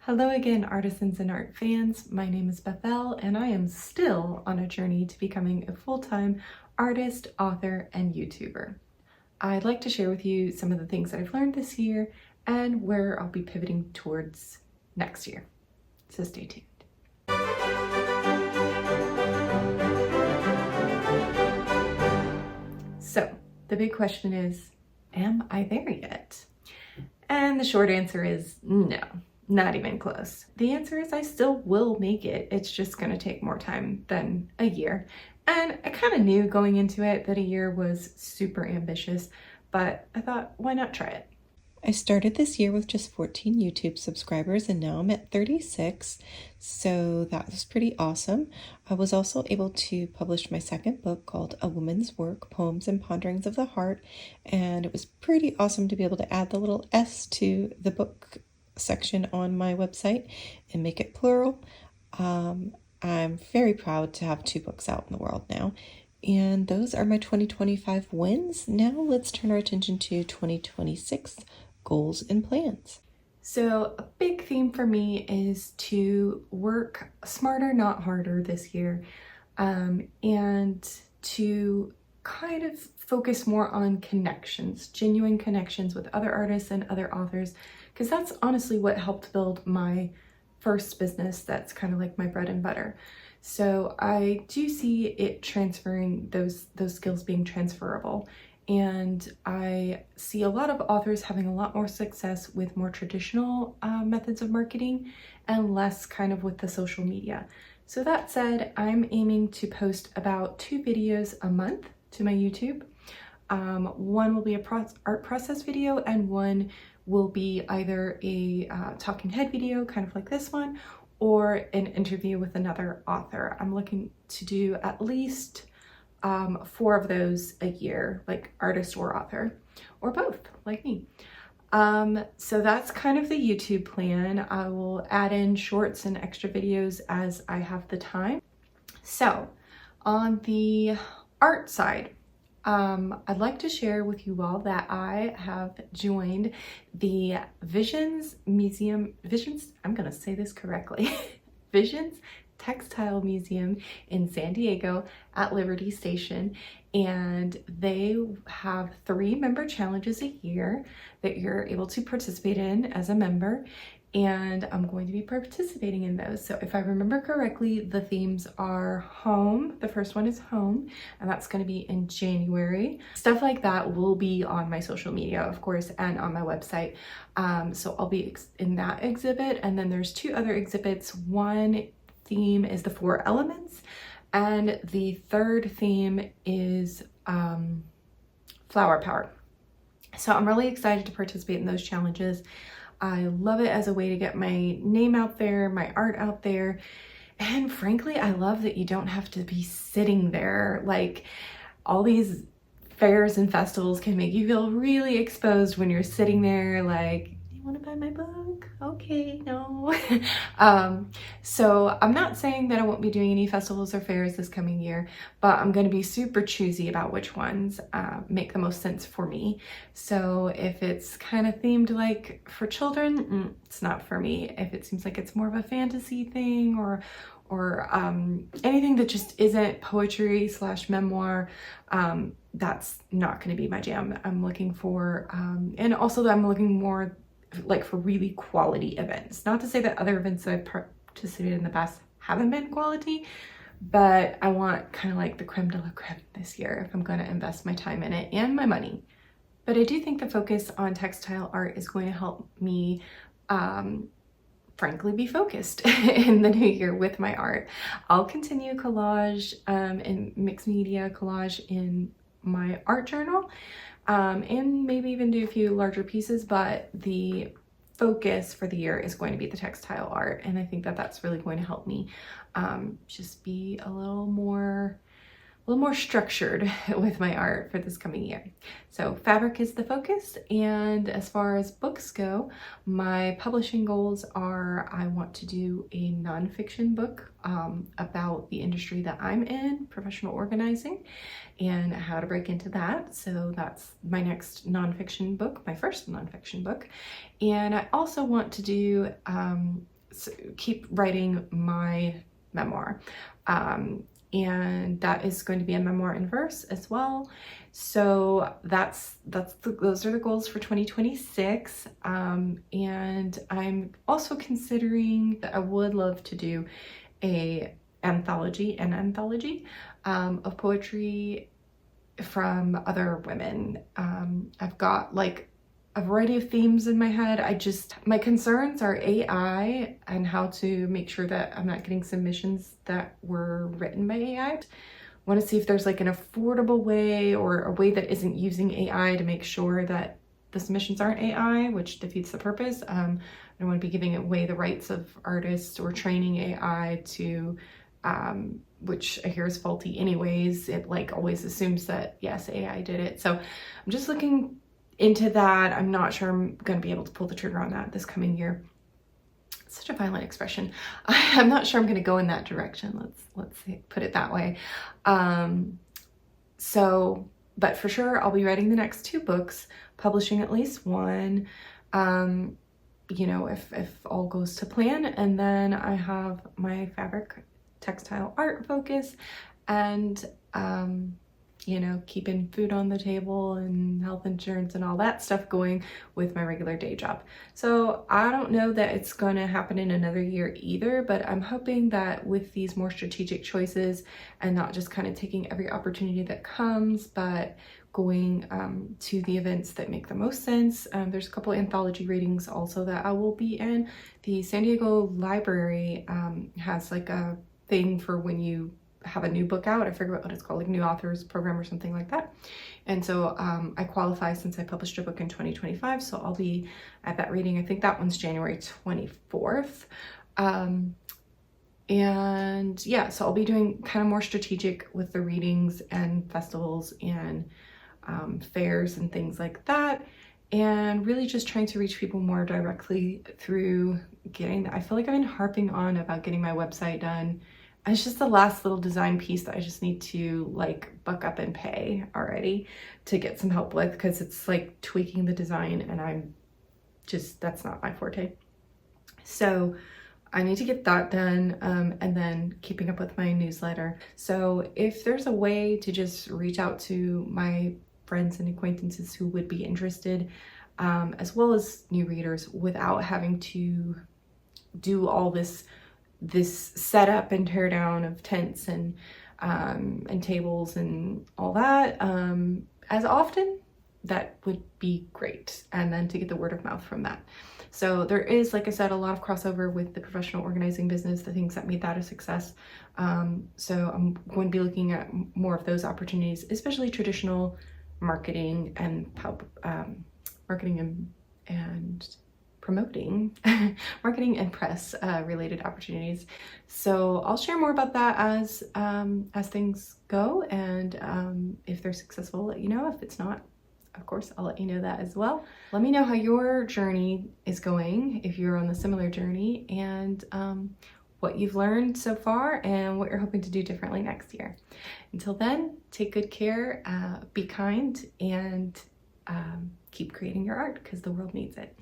Hello again, artisans and art fans. My name is Bethel, and I am still on a journey to becoming a full-time artist, author, and YouTuber. I'd like to share with you some of the things that I've learned this year and where I'll be pivoting towards next year. So stay tuned. So the big question is, am I there yet? And the short answer is no. Not even close. The answer is I still will make it. It's just going to take more time than a year. And I kind of knew going into it that a year was super ambitious, but I thought, why not try it? I started this year with just 14 YouTube subscribers and now I'm at 36, so that was pretty awesome. I was also able to publish my second book called A Woman's Work, Poems and Ponderings of the Heart, and it was pretty awesome to be able to add the little S to the book section on my website and make it plural. I'm very proud to have 2 books out in the world now. And those are my 2025 wins. Now let's turn our attention to 2026 goals and plans. So a big theme for me is to work smarter, not harder this year, and to kind of focus more on connections, genuine connections with other artists and other authors, because that's honestly what helped build my first business that's kind of like my bread and butter. So I do see it transferring, those skills being transferable. And I see a lot of authors having a lot more success with more traditional methods of marketing and less kind of with the social media. So that said, I'm aiming to post about 2 videos a month to my YouTube. One will be a art process video and one will be either a talking head video, kind of like this one, or an interview with another author. I'm looking to do at least 4 of those a year, like artist or author, or both, like me. So that's kind of the YouTube plan. I will add in shorts and extra videos as I have the time. So on the art side, I'd like to share with you all that I have joined the I'm gonna say this correctly, Visions Textile Museum in San Diego at Liberty Station, and they have 3 member challenges a year that you're able to participate in as a member, and I'm going to be participating in those. So if I remember correctly, the themes are home. The first one is home, and that's going to be in January. Stuff like that will be on my social media, of course, and on my website. So I'll be in that exhibit, and then there's 2 other exhibits. One theme is the 4 elements, and the third theme is flower power. So I'm really excited to participate in those challenges. I love it as a way to get my name out there, my art out there. And frankly, I love that you don't have to be sitting there. Like, all these fairs and festivals can make you feel really exposed when you're sitting there like, do you want to buy my book? Okay, no. So I'm not saying that I won't be doing any festivals or fairs this coming year, but I'm going to be super choosy about which ones make the most sense for me. So if it's kind of themed like for children, it's not for me. If it seems like it's more of a fantasy thing or anything that just isn't poetry / memoir, that's not going to be my jam. I'm looking for, and also I'm looking more like for really quality events. Not to say that other events that I've participated in the past haven't been quality, but I want kind of like the creme de la creme this year if I'm going to invest my time in it and my money. But I do think the focus on textile art is going to help me frankly be focused in the new year with my art. I'll continue collage and mixed media collage in my art journal, and maybe even do a few larger pieces, but the focus for the year is going to be the textile art, and I think that that's really going to help me just be a little more structured with my art for this coming year. So fabric is the focus, and as far as books go, my publishing goals are I want to do a nonfiction book about the industry that I'm in, professional organizing, and how to break into that. So that's my next nonfiction book, my first nonfiction book. And I also want to do keep writing my memoir. And that is going to be a memoir in verse as well. So those are the goals for 2026. And I'm also considering that I would love to do an anthology of poetry from other women. I've got like a variety of themes in my head. My concerns are AI and how to make sure that I'm not getting submissions that were written by AI. I want to see if there's like an affordable way or a way that isn't using AI to make sure that the submissions aren't AI, which defeats the purpose. I don't want to be giving away the rights of artists or training AI to, which I hear is faulty anyways. It like always assumes that yes, AI did it. So I'm just looking into that. I'm not sure I'm going to be able to pull the trigger on that this coming year. Such a violent expression. I'm not sure I'm going to go in that direction. Let's put it that way. But for sure, I'll be writing the next 2 books, publishing at least one, you know, if all goes to plan. And then I have my fabric textile art focus and, you know, keeping food on the table and health insurance and all that stuff going with my regular day job. So I don't know that it's going to happen in another year either, but I'm hoping that with these more strategic choices and not just kind of taking every opportunity that comes, but going to the events that make the most sense. There's a couple anthology readings also that I will be in. The San Diego Library has like a thing for when you have a new book out. I forget what it's called, like new authors program or something like that. And so I qualify since I published a book in 2025. So I'll be at that reading. I think that one's January 24th. And yeah, so I'll be doing kind of more strategic with the readings and festivals and fairs and things like that. And really just trying to reach people more directly through getting, I feel like I've been harping on about getting my website done. It's just the last little design piece that I just need to like buck up and pay already to get some help with, because it's like tweaking the design and that's not my forte. So I need to get that done, and then keeping up with my newsletter. So if there's a way to just reach out to my friends and acquaintances who would be interested, as well as new readers, without having to do all this setup and tear down of tents and tables and all that as often, that would be great. And then to get the word of mouth from that. So there is, like I said, a lot of crossover with the professional organizing business, the things that made that a success. So I'm going to be looking at more of those opportunities, especially traditional marketing and marketing and promoting marketing and press related opportunities. So I'll share more about that as things go, and if they're successful, I'll let you know. If it's not, of course, I'll let you know that as well. Let me know how your journey is going, if you're on the similar journey, and what you've learned so far and what you're hoping to do differently next year. Until then, take good care, be kind, and keep creating your art, because the world needs it.